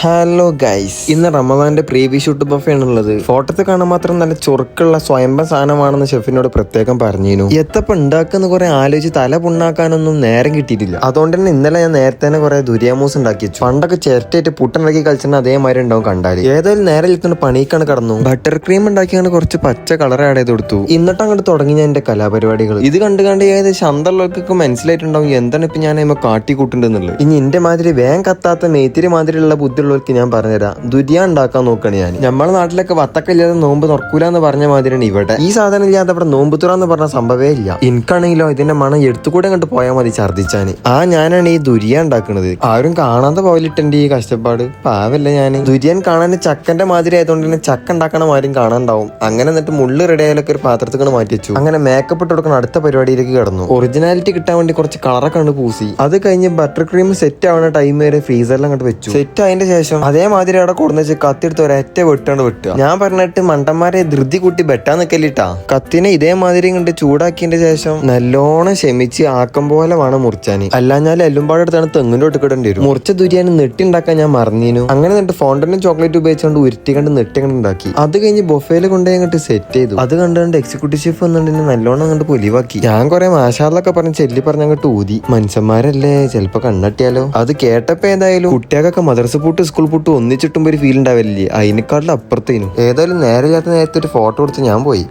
Hello guys, ഇന്ന് റമദാന്റെ preview shoot Buffett ആണുള്ളത്. ഫോട്ടോത്തിൽ കാണാൻ മാത്രം നല്ല ചുറുക്കുള്ള സ്വയംഭം സാധനമാണെന്ന് ഷെഫിനോട് പ്രത്യേകം പറഞ്ഞിരുന്നു. എത്തപ്പം ഉണ്ടാക്കുന്ന കുറെ ആലോചിച്ച് തല പുണ്ണാക്കാനൊന്നും നേരം കിട്ടിയിട്ടില്ല. അതുകൊണ്ട് തന്നെ ഇന്നലെ ഞാൻ നേരത്തെ തന്നെ കുറെ ദുരിയാമൂസ് ഉണ്ടാക്കി വെച്ചു. പണ്ടൊക്കെ ചിരട്ടായിട്ട് പുട്ടുണ്ടാക്കി കളിച്ചാൽ അതേമാതിരി ഉണ്ടാവും കണ്ടാല്. ഏതായാലും നേരെ ഇരിക്കുന്ന പണിക്കാണ് കടന്നു. ബട്ടർ ക്രീം ഉണ്ടാക്കിയാണ് കുറച്ച് പച്ച കളർ ആഡ് ചെയ്ത് കൊടുത്തു. എന്നിട്ട് അങ്ങോട്ട് തുടങ്ങി ഞാൻ എന്റെ കലാപരിപാടികൾ. ഇത് കണ്ട് ഏകദേശം അന്തർലോക്കൊക്കെ മനസ്സിലായിട്ടുണ്ടാവും എന്താണ് ഇപ്പൊ ഞാൻ കാട്ടിക്കൂട്ടുണ്ടെന്നുള്ളത്. ഇനി എന്റെ മാതിരി വേഗം കത്താത്ത മേത്തിരി മാതിരിയുള്ള ബുദ്ധിയുള്ളവർക്ക് ഞാൻ പറഞ്ഞുതരാം. ദുരിയ ഉണ്ടാക്കാൻ നോക്കണേ ഞാൻ. നമ്മുടെ നാട്ടിലൊക്കെ വത്തക്കില്ലാതെ നോമ്പ് തുറക്കൂല എന്ന് പറഞ്ഞ മാതിരിയാണ് ഇവിടെ. ഈ സാധനം ഇല്ലാതെ ഇവിടെ നോമ്പ് തുറ എന്ന് പറഞ്ഞ സംഭവേ ഇല്ല. എനിക്കാണെങ്കിലോ ഇതിന്റെ മണം എടുത്തുകൂടെ കണ്ട് പോയാൽ മതി ഛർദ്ദിച്ചാന്. ഞാനാണ് ഈ ദുരിയ ഉണ്ടാക്കുന്നത്. ആരും കാണാതെ പോയിട്ടുണ്ട് ഈ കഷ്ടപ്പാട്. പാവല്ല ഞാൻ. ദുരിയൻ കാണാൻ ചക്കന്റെ മാതിരി ആയതുകൊണ്ട് തന്നെ ചക്ക ഉണ്ടാക്കണ മാതിരി കാണാണ്ടാവും. അങ്ങനെ എന്നിട്ട് മുള്ളു റെഡി ആയാലൊക്കെ ഒരു പാത്രത്തിൽ മാറ്റി വെച്ചു. അങ്ങനെ മേക്കപ്പ് ഇട്ട് കൊടുക്കുന്ന അടുത്ത പരിപാടിയിലേക്ക് കടന്നു. ഒറിജിനാലിറ്റി കിട്ടാൻ വേണ്ടി കുറച്ച് കളറൊക്കെ കണ്ട് പൂസി. അത് കഴിഞ്ഞ് ബട്ടർ ക്രീം സെറ്റ് ആവുന്ന ടൈം വരെ ഫ്രീസറിൽ അങ്ങോട്ട് വെച്ചു. സെറ്റ് ആയതിന്റെ ശേഷം അതേമാതിരി അവിടെ കൊടുന്ന് വെച്ച് കത്തിയെടുത്ത് ഒരൊറ്റ വെട്ടാണ്ട് വെട്ടുക. ഞാൻ പറഞ്ഞിട്ട് മണ്ടന്മാരെ ധൃതി കൂട്ടി വെട്ടാൻ നിക്കല്ലിട്ടാ. കത്തിനെ ഇതേമാതിരി കണ്ട് ചൂടാക്കിയതിന്റെ ശേഷം നല്ലോണം ക്ഷമിച്ച് ആക്കം പോലെ വേണം മുറിച്ചാന്. അല്ലാഞ്ഞാൽ എല്ലുംപാടെ എടുത്താണ് തെങ്ങിന്റെ ഒട്ടിക്കിടേണ്ടി വരും. മുറിച്ച ദുരിയാന് നെട്ടിണ്ടാക്കാൻ ഞാൻ മറന്നീനു. അങ്ങനെ എന്നിട്ട് ഫോണ്ടനും ചോക്ലേറ്റ് ഉപയോഗിച്ചുകൊണ്ട് ഉരുട്ടിക്കണ്ട് നെട്ടിക്കണ്ട് ഉണ്ടാക്കി. അത് കഴിഞ്ഞ് ബൊഫേയിൽ കൊണ്ടുപോയി അങ്ങോട്ട് സെറ്റ് ചെയ്തു. അത് കണ്ടുകൊണ്ട് എക്സിക്യൂട്ടീവ് ഷെഫ് വന്നിട്ട് നല്ലോണം അങ്ങോട്ട് പൊലിവാക്കി. ഞാൻ കുറെ മാഷാലൊക്കെ പറഞ്ഞ് ചെല്ലി പറഞ്ഞ് അങ്ങോട്ട് ഊതി. മനുഷ്യന്മാരല്ലേ, ചിലപ്പോ കണ്ണട്ടിയാലോ. അത് കേട്ടപ്പോ ഏതായാലും കുട്ടികൾക്കൊക്കെ മദ്രസ പൂട്ട് സ്കൂൾ പൂട്ട് ഒന്നിച്ചിട്ടുമ്പോ ഒരു ഫീൽ ഉണ്ടാവില്ലേ, അതിനെക്കാട്ടിലും അപ്പുറത്തേനു. ഏതായാലും നേരെ നേരത്തെ ഒരു ഫോട്ടോ എടുത്ത് ഞാൻ പോയി.